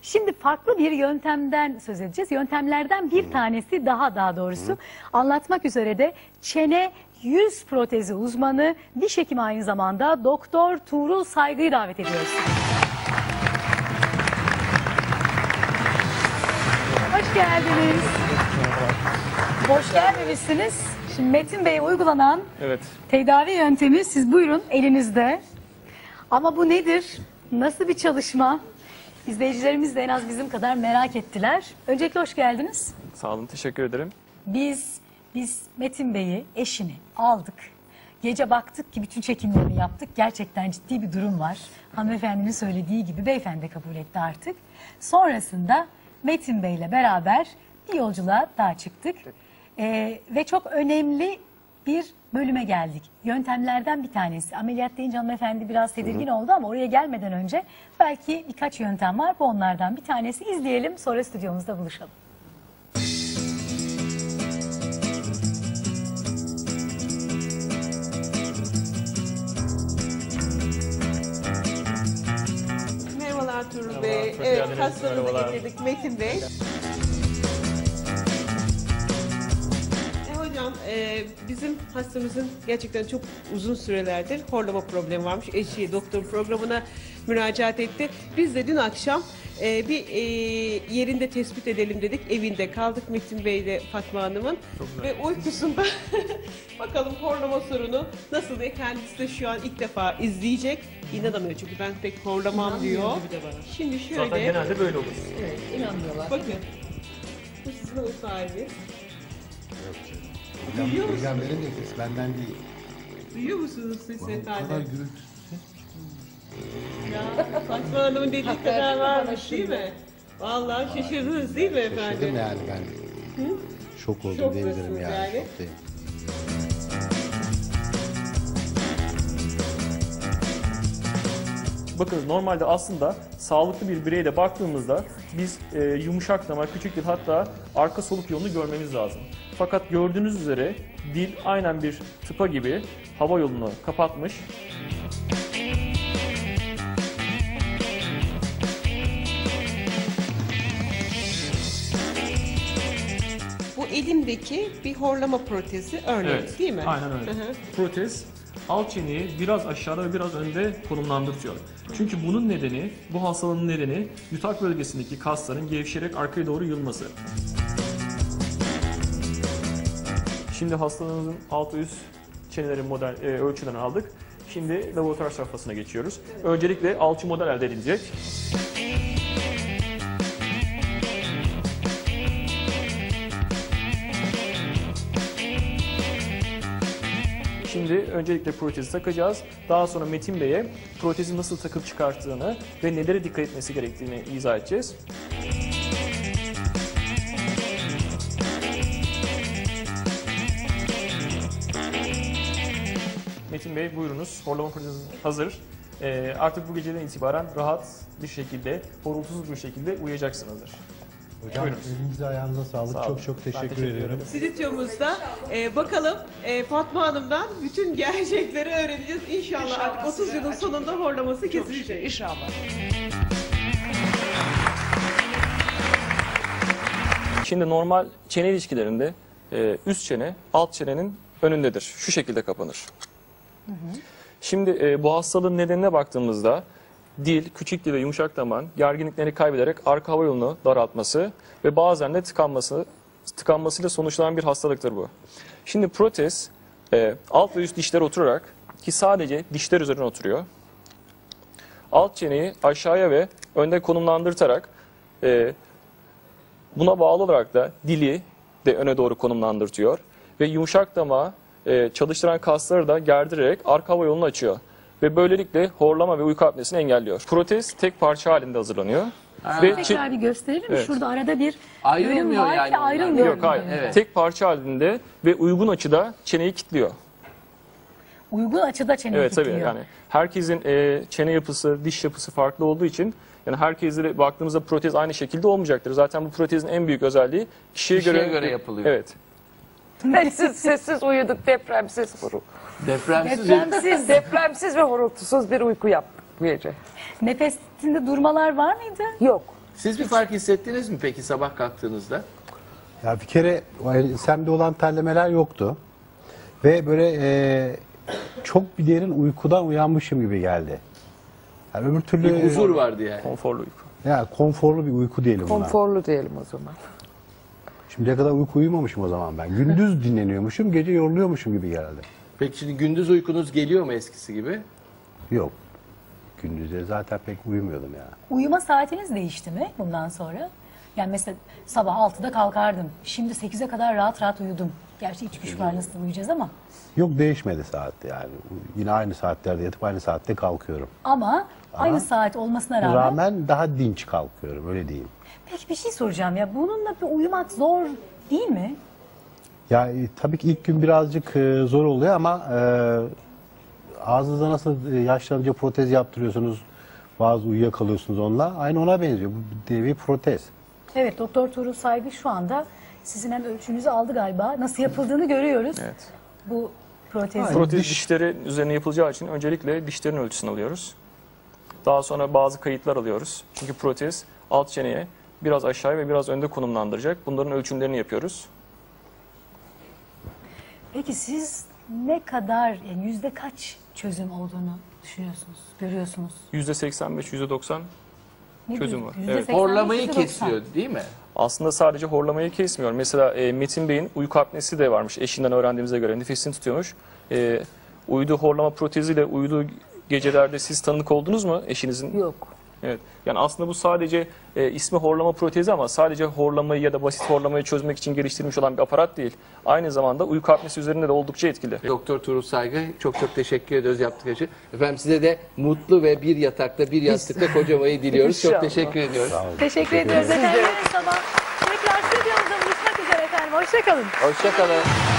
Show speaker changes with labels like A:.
A: Şimdi farklı bir yöntemden söz edeceğiz. Yöntemlerden bir tanesi daha doğrusu anlatmak üzere de çene yüz protezi uzmanı, diş hekimi aynı zamanda Doktor Tuğrul Saygı'yı davet ediyoruz. Hoş geldiniz. Hoş gelmemişsiniz. Şimdi Metin Bey'e uygulanan tedavi yöntemi, siz buyurun, elinizde. Ama bu nedir? Nasıl bir çalışma? İzleyicilerimiz de en az bizim kadar merak ettiler. Öncelikle hoş geldiniz.
B: Sağ olun, teşekkür ederim.
A: Biz Metin Bey'i, eşini aldık. Gece baktık ki bütün çekimlerini yaptık. Gerçekten ciddi bir durum var. Hanımefendinin söylediği gibi beyefendi de kabul etti artık. Sonrasında Metin Bey'le beraber bir yolculuğa daha çıktık. Ve çok önemli bir bölüme geldik. Yöntemlerden bir tanesi. Ameliyat deyince hanımefendi biraz tedirgin oldu ama oraya gelmeden önce belki birkaç yöntem var. Bu onlardan bir tanesi. İzleyelim, sonra stüdyomuzda buluşalım.
C: Merhabalar Tuğrul Bey. Evet, hastanızı getirdik Metin Bey. Hocam, bizim hastamızın gerçekten çok uzun sürelerdir horlama problemi varmış. Eşi doktor programına müracaat etti. Biz de dün akşam bir yerinde tespit edelim dedik. Evinde kaldık Metin Bey ile Fatma Hanım'ın. Ve uykusunda bakalım horlama sorunu nasıl diye, kendisi de şu an ilk defa izleyecek. İnanamıyor çünkü ben pek horlamam diyor. Şimdi şöyle.
B: Zaten genelde böyle olur.
C: Evet, inanmıyorlar. Bakın. Bu sizin o sahibi. Duyuyor musunuz?
D: Peygamberin nefesi benden değil.
C: Duyuyor musunuz siz
D: Bu kadar
C: efendim?
D: gürültüsü.
C: Ya Fatma Hanım'ın dediği kadar varmış değil mi? Vallahi şaşırdınız değil mi efendim?
D: Şaşırdım yani ben. Şok oldum
C: Şok
D: diyebilirim
C: musunuz
D: yani.
C: yani?
D: Şoktayım.
B: Bakın normalde aslında sağlıklı bir bireyde baktığımızda biz yumuşak damar, küçük dil, hatta arka soluk yolunu görmemiz lazım. Fakat gördüğünüz üzere dil aynen bir tıpa gibi hava yolunu kapatmış.
C: Bu elimdeki bir horlama protezi örneği değil mi?
B: Aynen öyle. Protez alt çeneyi biraz aşağıda ve biraz önde konumlandırtıyor. Çünkü bunun nedeni, bu hastalığın nedeni yutak bölgesindeki kasların gevşeyerek arkaya doğru yılması. Şimdi hastalığımızın alt ve üst çenelerin ölçülerini aldık. Şimdi laboratuvar safhasına geçiyoruz. Öncelikle alçı model elde edilecek. Şimdi öncelikle protezi takacağız. Daha sonra Metin Bey'e protezi nasıl takıp çıkarttığını ve nelere dikkat etmesi gerektiğini izah edeceğiz. Metin Bey buyurunuz. Horlama protezi hazır. Artık bu geceden itibaren rahat bir şekilde, horultusuz bir şekilde uyuyacaksınızdır.
D: Hocam elinize ayağınıza sağlık. Çok teşekkür ediyorum.
C: Stüdyomuzda bakalım Fatma Hanım'dan bütün gerçekleri öğreneceğiz. İnşallah artık 30 yılın sonunda horlaması kesilecek.
E: İnşallah.
B: Şimdi normal çene ilişkilerinde üst çene alt çenenin önündedir. Şu şekilde kapanır. Şimdi bu hastalığın nedenine baktığımızda dil, küçük dil ve yumuşak damarın gerginliklerini kaybederek arka hava yolunu daraltması ve bazen de tıkanmasıyla sonuçlanan bir hastalıktır bu. Şimdi protez alt ve üst dişlere oturarak, ki sadece dişler üzerine oturuyor, alt çeneyi aşağıya ve önde konumlandırtarak buna bağlı olarak da dili de öne doğru konumlandırtıyor ve yumuşak damağı çalıştıran kasları da gerdirerek arka hava yolunu açıyor. Ve böylelikle horlama ve uyku apnesini engelliyor. Protez tek parça halinde hazırlanıyor. Ve
A: Tekrar bir gösterelim mi? Şurada arada bir
E: Ayrılmıyor
A: bölüm var
E: yani
A: ki ayrılmıyor.
B: Yok, hayır.
E: Evet.
B: Tek parça halinde ve uygun açıda çeneyi kilitliyor.
A: Uygun açıda çeneyi
B: Evet, tabii
A: kilitliyor.
B: yani herkesin çene yapısı, diş yapısı farklı olduğu için yani herkesle baktığımızda protez aynı şekilde olmayacaktır. Zaten bu protezin en büyük özelliği kişiye göre
E: yapılıyor.
B: Evet.
F: Sessiz uyuduk, depremsiz depremsiz ve horultusuz bir uyku yaptık bu gece.
A: Nefesinde durmalar var mıydı?
F: Yok.
E: Siz bir fark hissettiniz mi peki sabah kalktığınızda?
D: Ya bir kere o ensemde olan terlemeler yoktu. Ve böyle çok bir derin uykudan uyanmışım gibi geldi. Yani öbür türlü
E: Bir huzur vardı yani.
B: Konforlu uyku.
D: ya konforlu bir uyku diyelim buna.
F: Konforlu diyelim o zaman.
D: Şimdiye kadar uyku uyumamışım o zaman ben. Gündüz dinleniyormuşum, gece yoruluyormuşum gibi geldi.
E: Peki şimdi gündüz uykunuz geliyor mu eskisi gibi?
D: Yok. Gündüzleri zaten pek uyumuyordum ya.
A: Uyuma saatiniz değişti mi bundan sonra? Yani mesela sabah 6'da kalkardım. Şimdi 8'e kadar rahat rahat uyudum. Gerçi iç güç var, nasıl uyuyacağız ama.
D: Yok, değişmedi saat yani. Yine aynı saatlerde yatıp aynı saatte kalkıyorum.
A: Ama aynı saat olmasına
D: Buna
A: rağmen.
D: rağmen daha dinç kalkıyorum, öyle diyeyim.
A: Peki bir şey soracağım ya. Bununla bir uyumak zor değil mi?
D: Ya tabii ki ilk gün birazcık zor oluyor ama ağzınıza nasıl yaşlanınca protez yaptırıyorsunuz, bazı uyuyakalıyorsunuz onunla. Aynı ona benziyor. Bu bir protez.
A: Evet, Doktor Tuğrul Saygı şu anda sizin hem ölçünüzü aldı galiba. Nasıl yapıldığını görüyoruz.
B: Evet.
A: Bu protez.
B: Protez dişleri üzerine yapılacağı için öncelikle dişlerin ölçüsünü alıyoruz. Daha sonra bazı kayıtlar alıyoruz. Çünkü protez alt çeneye biraz aşağı ve biraz önde konumlandıracak. Bunların ölçümlerini yapıyoruz.
A: Peki siz ne kadar, yani yüzde kaç çözüm olduğunu düşünüyorsunuz, görüyorsunuz?
B: %85, %90
A: Ne
B: çözüm
A: diyorsunuz?
B: var.
A: %85,
B: Evet.
E: Horlamayı
A: %90.
E: kesiyor değil mi?
B: Aslında sadece horlamayı kesmiyor. Mesela Metin Bey'in uyku apnesi de varmış. Eşinden öğrendiğimize göre nefesini tutuyormuş. Uyuduğu horlama proteziyle uyuduğu gecelerde siz tanık oldunuz mu eşinizin?
F: Yok.
B: Evet. Yani aslında bu sadece ismi horlama protezi ama sadece horlamayı ya da basit horlamayı çözmek için geliştirilmiş olan bir aparat değil. Aynı zamanda uyku apnesi üzerinde de oldukça etkili.
E: Doktor Tuğrul Saygı çok çok teşekkür ediyoruz yaptığı için. Efendim size de mutlu ve bir yatakta bir yastıkta kocamayı diliyoruz. Çok
F: İnşallah.
E: teşekkür ediyoruz.
A: Teşekkür ediyoruz efendim. Yarın sabah tekrar stüdyomuzda buluşmak üzere efendim. Hoşçakalın.
E: Hoşçakalın.